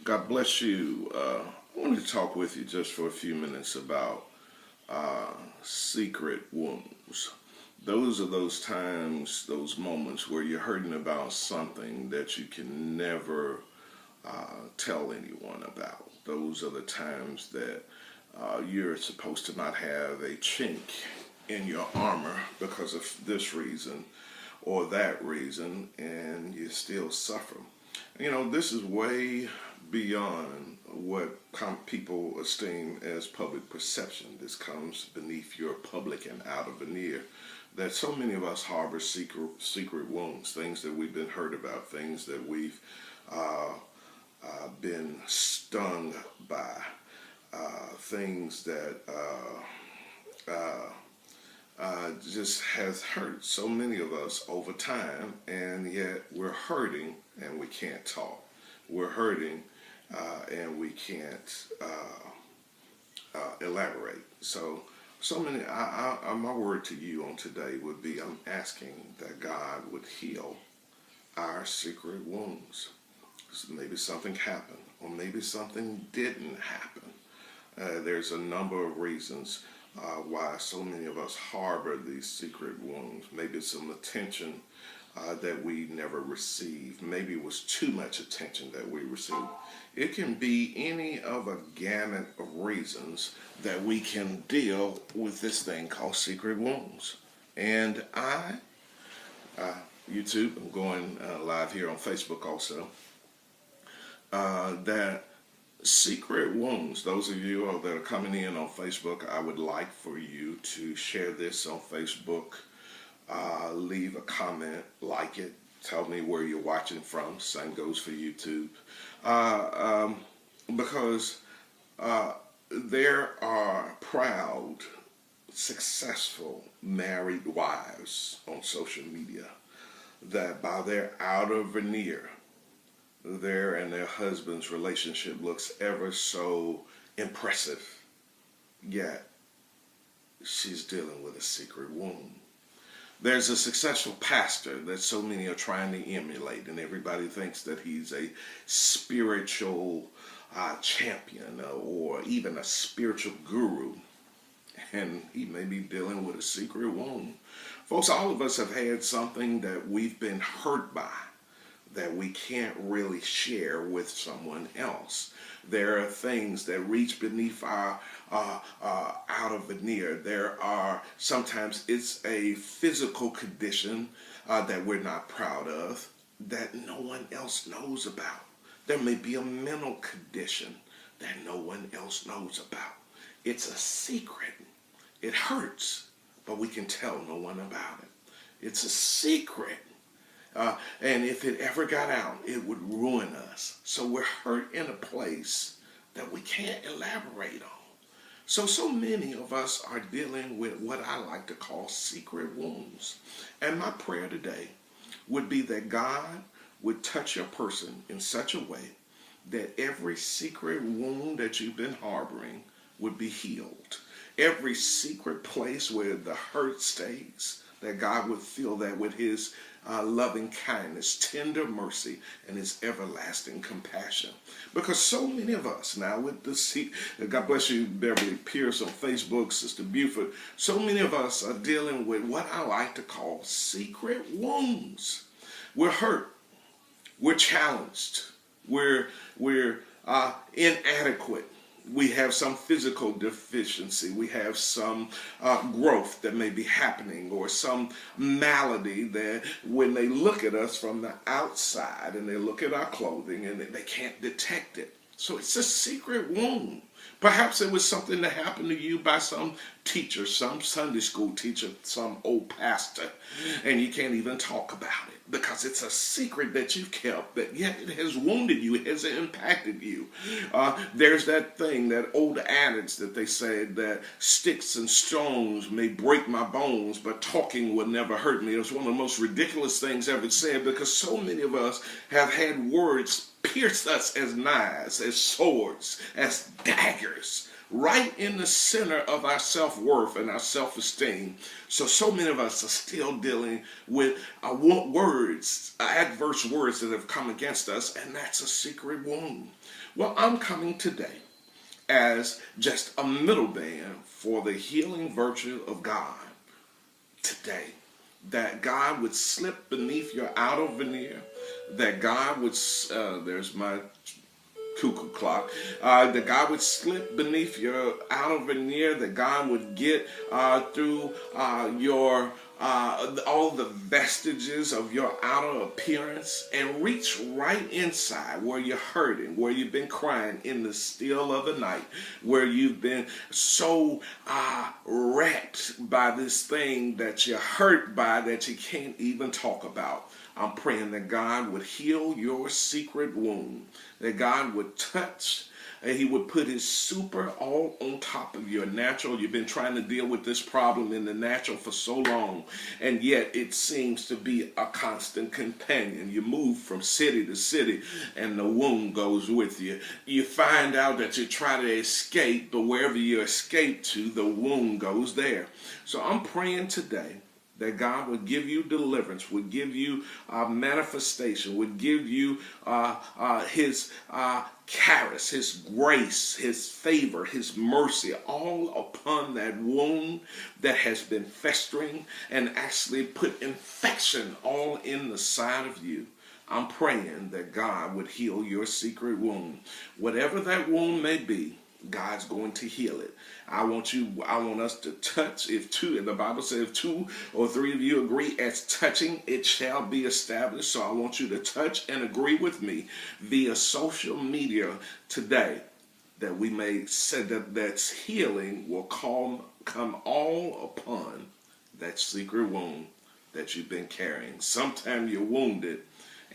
God bless you. I wanted to talk with you just for a few minutes about secret wounds. Those are those times, those moments where you're hurting about something that you can never tell anyone about. Those are the times that you're supposed to not have a chink in your armor because of this reason or that reason, and you still suffer. This is way beyond what people esteem as public perception. This comes beneath your public and outer veneer. That so many of us harbor secret wounds, things that we've been hurt about, things that we've uh, been stung by, things that just has hurt so many of us over time, and yet we're hurting and we can't talk. We're hurting and we can't elaborate. So many. My word to you on today would be: I'm asking that God would heal our secret wounds. Maybe something happened, or maybe something didn't happen. There's a number of reasons why so many of us harbor these secret wounds. Maybe some attention that we never received. Maybe it was too much attention that we received. It can be any of a gamut of reasons that we can deal with this thing called secret wounds. And YouTube, I'm going live here on Facebook also, that secret wounds, those of you that are coming in on Facebook, I would like for you to share this on Facebook. Leave a comment, like it, tell me where you're watching from. Same goes for YouTube. Because there are proud, successful married wives on social media that by their outer veneer, their and their husband's relationship looks ever so impressive, yet she's dealing with a secret wound. There's a successful pastor that so many are trying to emulate, and everybody thinks that he's a spiritual champion or even a spiritual guru, and he may be dealing with a secret wound. Folks, all of us have had something that we've been hurt by that we can't really share with someone else. There are things that reach beneath our outer veneer. There are sometimes it's a physical condition that we're not proud of that no one else knows about. There may be a mental condition that no one else knows about. It's a secret. It hurts, but we can tell no one about it. It's a secret. And if it ever got out, it would ruin us. So we're hurt in a place that we can't elaborate on. So many of us are dealing with what I like to call secret wounds. And my prayer today would be that God would touch your person in such a way that every secret wound that you've been harboring would be healed. Every secret place where the hurt stays, that God would fill that with his loving kindness, tender mercy, and his everlasting compassion. Because so many of us now with the God bless you, Beverly Pierce on Facebook, Sister Buford, so many of us are dealing with what I like to call secret wounds. We're hurt. We're challenged. We're inadequate. We have some physical deficiency. We have some growth that may be happening, or some malady that when they look at us from the outside and they look at our clothing and they can't detect it. So it's a secret wound. Perhaps it was something that happened to you by some teacher, some Sunday school teacher, some old pastor, and you can't even talk about it because it's a secret that you've kept, but yet it has wounded you, it has impacted you. There's that thing, that old adage that they said that sticks and stones may break my bones, but talking will never hurt me. It was one of the most ridiculous things ever said, because so many of us have had words pierce us as knives, as swords, as daggers. right in the center of our self-worth and our self-esteem. So many of us are still dealing with words, adverse words that have come against us, and that's a secret wound. Well, I'm coming today as just a middleman for the healing virtue of God today. That God would slip beneath your outer veneer, that God would, there's my cuckoo clock, that God would slip beneath your outer veneer, that God would get through your all the vestiges of your outer appearance and reach right inside where you're hurting, where you've been crying in the still of the night, where you've been so wrecked by this thing that you're hurt by that you can't even talk about. I'm praying that God would heal your secret wound, that God would touch, and he would put his super all on top of your natural. You've been trying to deal with this problem in the natural for so long, and yet it seems to be a constant companion. You move from city to city, and the wound goes with you. You find out that you try to escape, but wherever you escape to, the wound goes there. So I'm praying today that God would give you deliverance, would give you manifestation, would give you his charis, his grace, his favor, his mercy, all upon that wound that has been festering and actually put infection all in the side of you. I'm praying that God would heal your secret wound. Whatever that wound may be, God's going to heal it. I want us to touch. The Bible says if 2 or 3 of you agree as touching, it shall be established. So I want you to touch and agree with me via social media today, that we may say that healing will come all upon that secret wound that you've been carrying. Sometimes you're wounded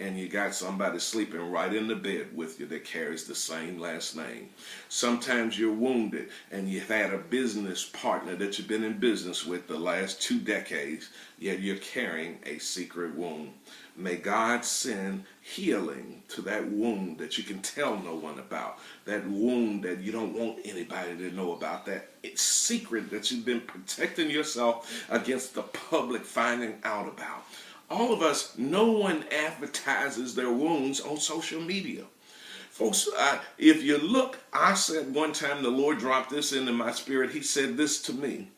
and you got somebody sleeping right in the bed with you that carries the same last name. Sometimes you're wounded and you've had a business partner that you've been in business with the last 2 decades, yet you're carrying a secret wound. May God send healing to that wound that you can tell no one about, that wound that you don't want anybody to know about, that it's secret that you've been protecting yourself against the public finding out about. All of us, no one advertises their wounds on social media. Folks, if you look, I said one time, the Lord dropped this into my spirit. He said this to me.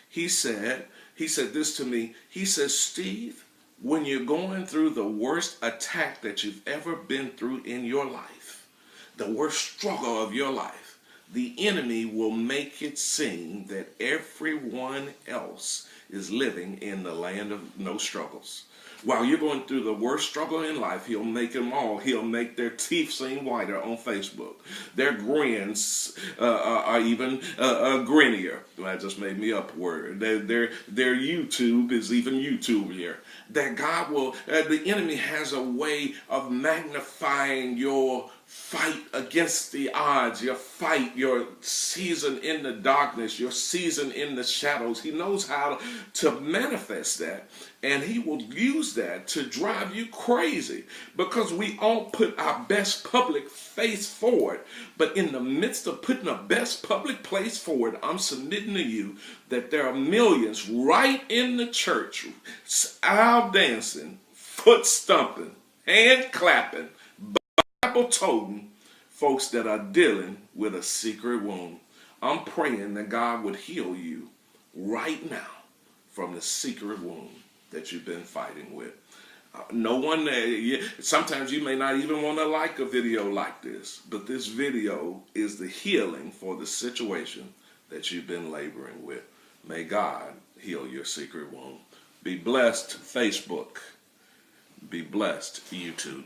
He said this to me. He says, Steve, when you're going through the worst attack that you've ever been through in your life, the worst struggle of your life, the enemy will make it seem that everyone else is living in the land of no struggles. While you're going through the worst struggle in life, he'll make them all. He'll make their teeth seem whiter on Facebook. Their grins are even grinnier. That just made me up a word. Their YouTube is even YouTubier. That God will, the enemy has a way of magnifying your fight against the odds, your fight, your season in the darkness, your season in the shadows. He knows how to manifest that, and he will use that to drive you crazy, because we all put our best public face forward. But in the midst of putting a best public place forward, I'm submitting to you that there are millions right in the church, aisle dancing, foot stumping, hand clapping, toting folks that are dealing with a secret wound. I'm praying that God would heal you right now from the secret wound that you've been fighting with. No one, sometimes you may not even want to like a video like this, but this video is the healing for the situation that you've been laboring with. May God heal your secret wound. Be blessed, Facebook. Be blessed, YouTube.